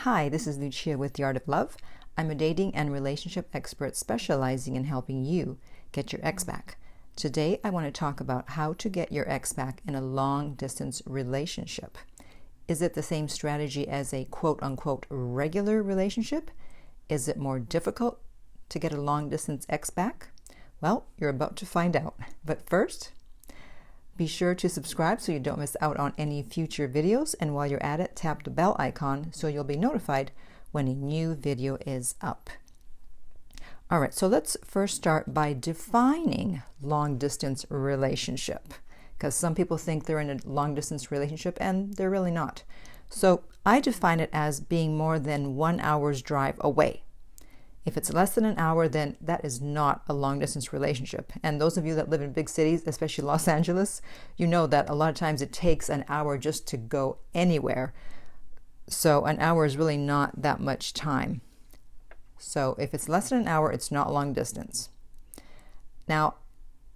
Hi, this is Lucia with The Art of Love. I'm a dating and relationship expert specializing in helping you get your ex back. Today, I want to talk about how to get your ex back in a long-distance relationship. Is it the same strategy as a quote-unquote regular relationship? Is it more difficult to get a long-distance ex back? Well, you're about to find out. But first, be sure to subscribe so you don't miss out on any future videos, and while you're at it, tap the bell icon so you'll be notified when a new video is up. All right, so let's first start by defining long-distance relationship, because some people think they're in a long-distance relationship and they're really not. So I define it as being more than 1 hour's drive away. If it's less than an hour, then that is not a long-distance relationship. And those of you that live in big cities, especially Los Angeles, you know that a lot of times it takes an hour just to go anywhere. So an hour is really not that much time. So if it's less than an hour, it's not long distance. Now,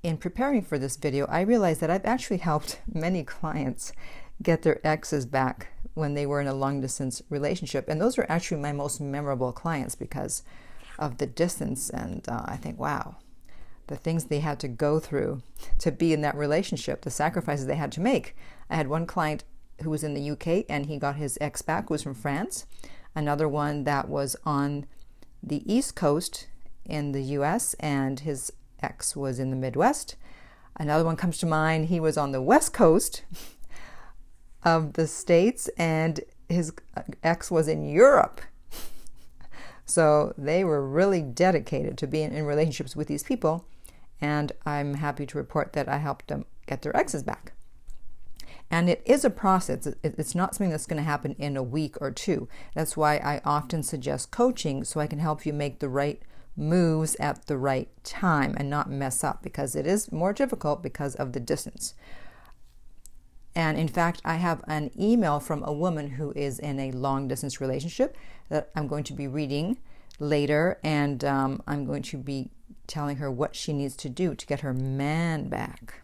in preparing for this video, I realized that I've actually helped many clients get their exes back when they were in a long-distance relationship. And those are actually my most memorable clients because of the distance, and I think, wow, the things they had to go through to be in that relationship, the sacrifices they had to make. I had one client who was in the UK and he got his ex back, who was from France. Another one that was on the East Coast in the US and his ex was in the Midwest. Another one comes to mind, he was on the West Coast of the States and his ex was in Europe. So they were really dedicated to being in relationships with these people, and I'm happy to report that I helped them get their exes back. And it is a process. It's not something that's going to happen in a week or two. That's why I often suggest coaching, so I can help you make the right moves at the right time and not mess up, because it is more difficult because of the distance. And in fact, I have an email from a woman who is in a long-distance relationship that I'm going to be reading later, and I'm going to be telling her what she needs to do to get her man back.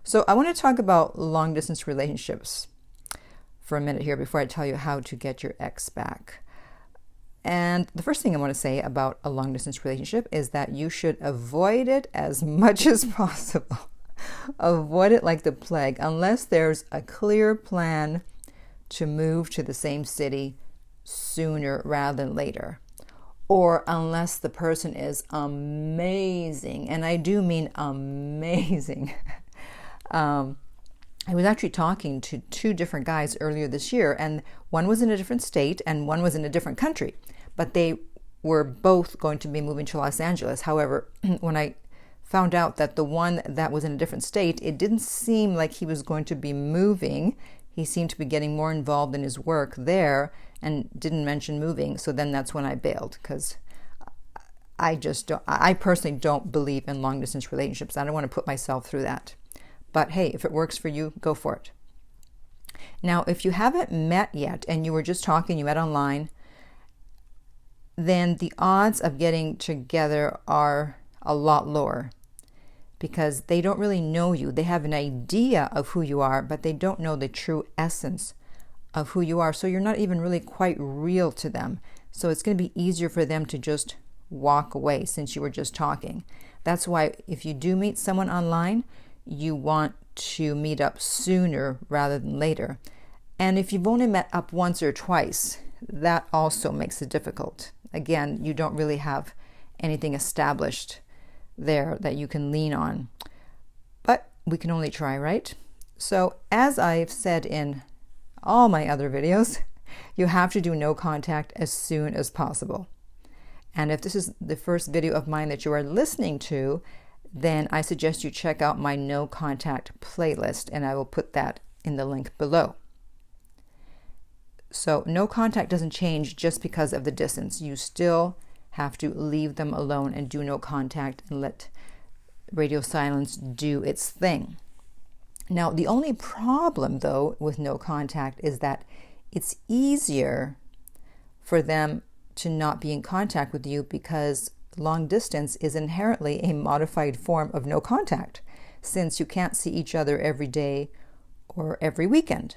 So I want to talk about long-distance relationships for a minute here before I tell you how to get your ex back. And the first thing I want to say about a long-distance relationship is that you should avoid it as much as possible. Avoid it like the plague unless there's a clear plan to move to the same city sooner rather than later, or unless the person is amazing, and I do mean amazing. I was actually talking to two different guys earlier this year, and one was in a different state and one was in a different country, but they were both going to be moving to Los Angeles. However, when I found out that the one that was in a different state, it didn't seem like he was going to be moving. He seemed to be getting more involved in his work there and didn't mention moving. So then that's when I bailed, because I personally don't believe in long distance relationships. I don't want to put myself through that. But hey, if it works for you, go for it. Now, if you haven't met yet and you were just talking, you met online, then the odds of getting together are a lot lower, because they don't really know you. They have an idea of who you are, but they don't know the true essence of who you are. So you're not even really quite real to them. So it's going to be easier for them to just walk away since you were just talking. That's why if you do meet someone online, you want to meet up sooner rather than later. And if you've only met up once or twice, that also makes it difficult. Again, you don't really have anything established there that you can lean on. But we can only try, right? So as I've said in all my other videos, you have to do no contact as soon as possible. And if this is the first video of mine that you are listening to, then I suggest you check out my no contact playlist, and I will put that in the link below. So no contact doesn't change just because of the distance. You still have to leave them alone and do no contact and let radio silence do its thing. Now, the only problem, though, with no contact is that it's easier for them to not be in contact with you, because long distance is inherently a modified form of no contact, since you can't see each other every day or every weekend.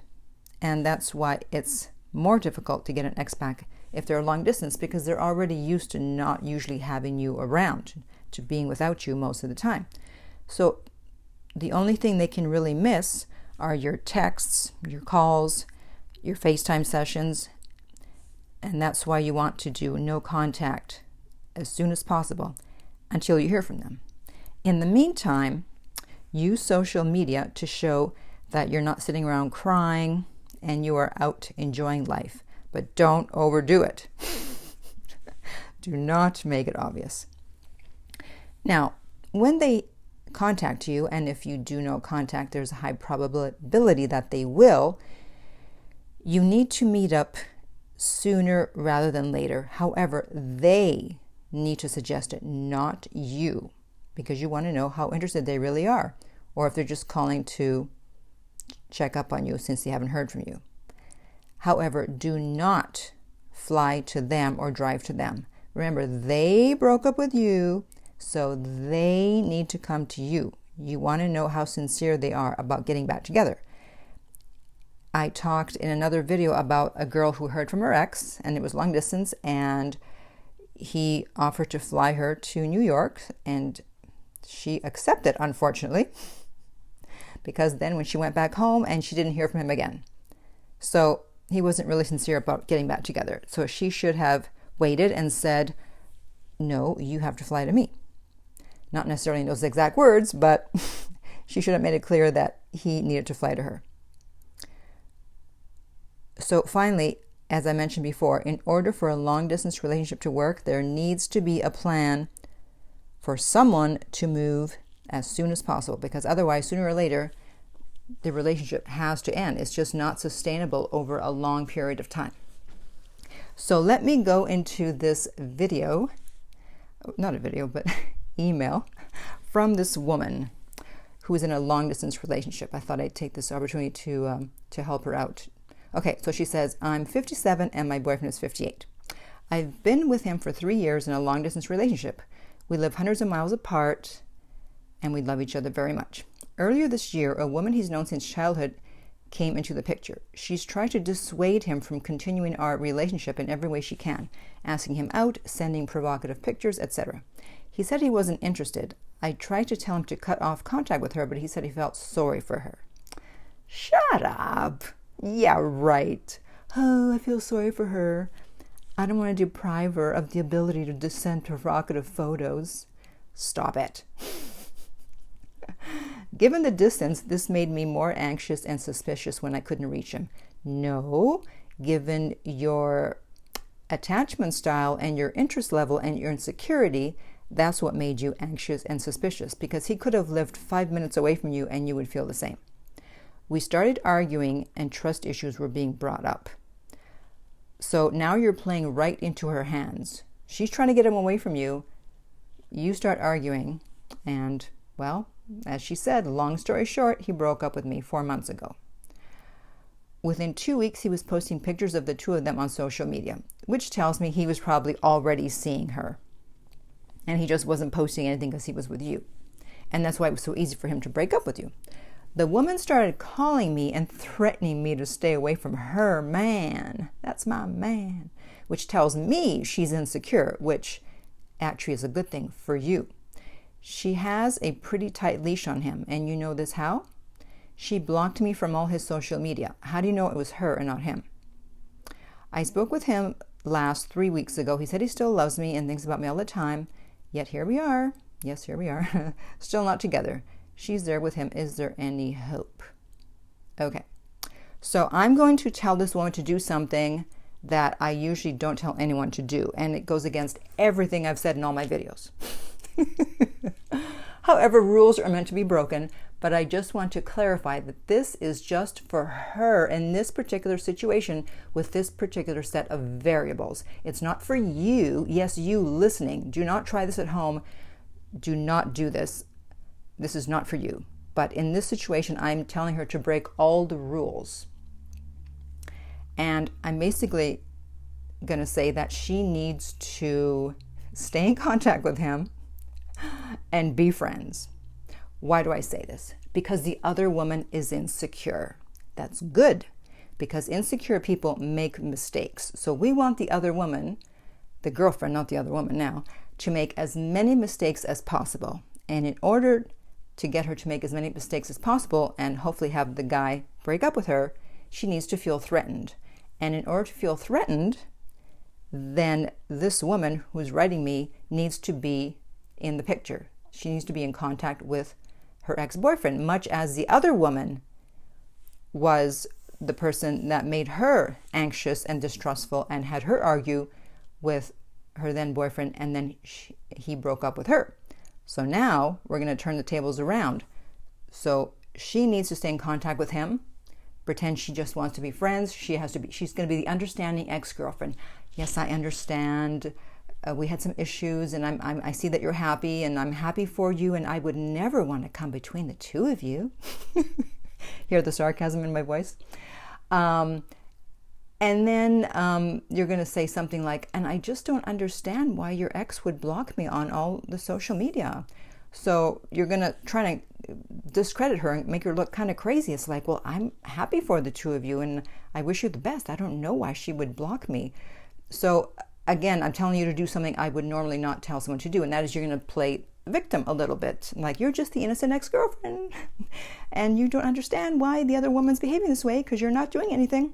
And that's why it's more difficult to get an ex back if they're long distance, because they're already used to not usually having you around, to being without you most of the time. So the only thing they can really miss are your texts, your calls, your FaceTime sessions, and that's why you want to do no contact as soon as possible until you hear from them. In the meantime, use social media to show that you're not sitting around crying and you are out enjoying life, but don't overdo it. Do not make it obvious. Now, when they contact you, and if you do no contact, there's a high probability that they will, you need to meet up sooner rather than later. However, they need to suggest it, not you, because you want to know how interested they really are, or if they're just calling to check up on you since they haven't heard from you. However, do not fly to them or drive to them. Remember, they broke up with you, so they need to come to you. You want to know how sincere they are about getting back together. I talked in another video about a girl who heard from her ex, and it was long distance, and he offered to fly her to New York, and she accepted, unfortunately, because then when she went back home and she didn't hear from him again. So he wasn't really sincere about getting back together. So she should have waited and said, no, you have to fly to me. Not necessarily in those exact words, but she should have made it clear that he needed to fly to her. So finally, as I mentioned before, in order for a long-distance relationship to work, there needs to be a plan for someone to move as soon as possible, because otherwise, sooner or later, the relationship has to end. It's just not sustainable over a long period of time. So let me go into this video, not a video, but email from this woman who is in a long-distance relationship. I thought I'd take this opportunity to help her out. Okay, so she says, I'm 57 and my boyfriend is 58. I've been with him for 3 years in a long-distance relationship. We live hundreds of miles apart and we love each other very much. Earlier this year, a woman he's known since childhood came into the picture. She's tried to dissuade him from continuing our relationship in every way she can, asking him out, sending provocative pictures, etc. He said he wasn't interested. I tried to tell him to cut off contact with her, but he said he felt sorry for her. Shut up. Yeah, right. Oh, I feel sorry for her. I don't want to deprive her of the ability to send provocative photos. Stop it. Given the distance, this made me more anxious and suspicious when I couldn't reach him. No, given your attachment style and your interest level and your insecurity, that's what made you anxious and suspicious, because he could have lived 5 minutes away from you and you would feel the same. We started arguing and trust issues were being brought up. So now you're playing right into her hands. She's trying to get him away from you. You start arguing and, well, as she said, long story short, he broke up with me 4 months ago. Within 2 weeks, he was posting pictures of the two of them on social media, which tells me he was probably already seeing her. And he just wasn't posting anything because he was with you. And that's why it was so easy for him to break up with you. The woman started calling me and threatening me to stay away from her man. That's my man. Which tells me she's insecure, which actually is a good thing for you. She has a pretty tight leash on him, and you know this how? She blocked me from all his social media. How do you know it was her and not him? I spoke with him last 3 weeks ago. He said he still loves me and thinks about me all the time. Yet here we are. Yes, here we are. Still not together. She's there with him. Is there any hope? Okay. So I'm going to tell this woman to do something that I usually don't tell anyone to do, and it goes against everything I've said in all my videos. However, rules are meant to be broken, but I just want to clarify that this is just for her in this particular situation with this particular set of variables. It's not for you. Yes, you listening. Do not try this at home. Do not do this. This is not for you. But in this situation, I'm telling her to break all the rules. And I'm basically going to say that she needs to stay in contact with him and be friends. Why do I say this? Because the other woman is insecure. That's good. because insecure people make mistakes. So we want the other woman, the girlfriend, not the other woman now, to make as many mistakes as possible. And in order to get her to make as many mistakes as possible and hopefully have the guy break up with her, she needs to feel threatened. And in order to feel threatened, then this woman who's writing me needs to be in the picture. She needs to be in contact with her ex-boyfriend, much as the other woman was the person that made her anxious and distrustful and had her argue with her then boyfriend, and then he broke up with her. So now we're going to turn the tables around. So she needs to stay in contact with him, pretend she just wants to be friends. She's going to be the understanding ex-girlfriend. Yes, I understand. We had some issues, and I see that you're happy, and I'm happy for you, and I would never want to come between the two of you. Hear the sarcasm in my voice? And then you're going to say something like, and I just don't understand why your ex would block me on all the social media. So you're going to try to discredit her and make her look kind of crazy. It's like, well, I'm happy for the two of you, and I wish you the best. I don't know why she would block me. So again, I'm telling you to do something I would normally not tell someone to do, and that is you're going to play victim a little bit. Like, you're just the innocent ex-girlfriend, and you don't understand why the other woman's behaving this way because you're not doing anything.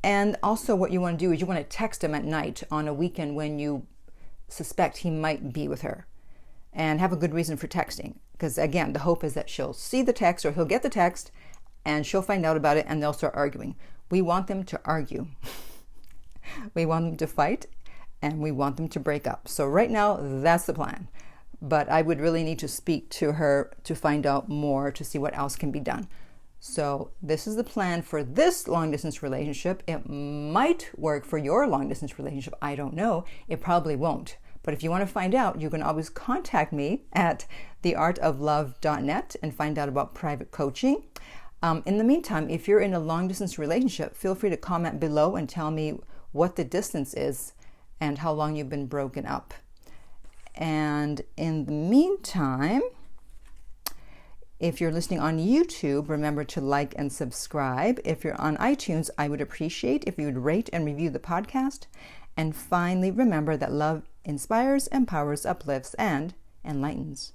And also what you want to do is you want to text him at night on a weekend when you suspect he might be with her, and have a good reason for texting. Because again, the hope is that she'll see the text, or he'll get the text, and she'll find out about it, and they'll start arguing. We want them to argue. We want them to fight, and we want them to break up. So right now, that's the plan. But I would really need to speak to her to find out more, to see what else can be done. So this is the plan for this long-distance relationship. It might work for your long-distance relationship. I don't know. It probably won't. But if you want to find out, you can always contact me at theartoflove.net and find out about private coaching. In the meantime, if you're in a long-distance relationship, feel free to comment below and tell me what the distance is and how long you've been broken up. And in the meantime, if you're listening on YouTube, remember to like and subscribe. If you're on iTunes, I would appreciate if you would rate and review the podcast. And finally, remember that love inspires, empowers, uplifts, and enlightens.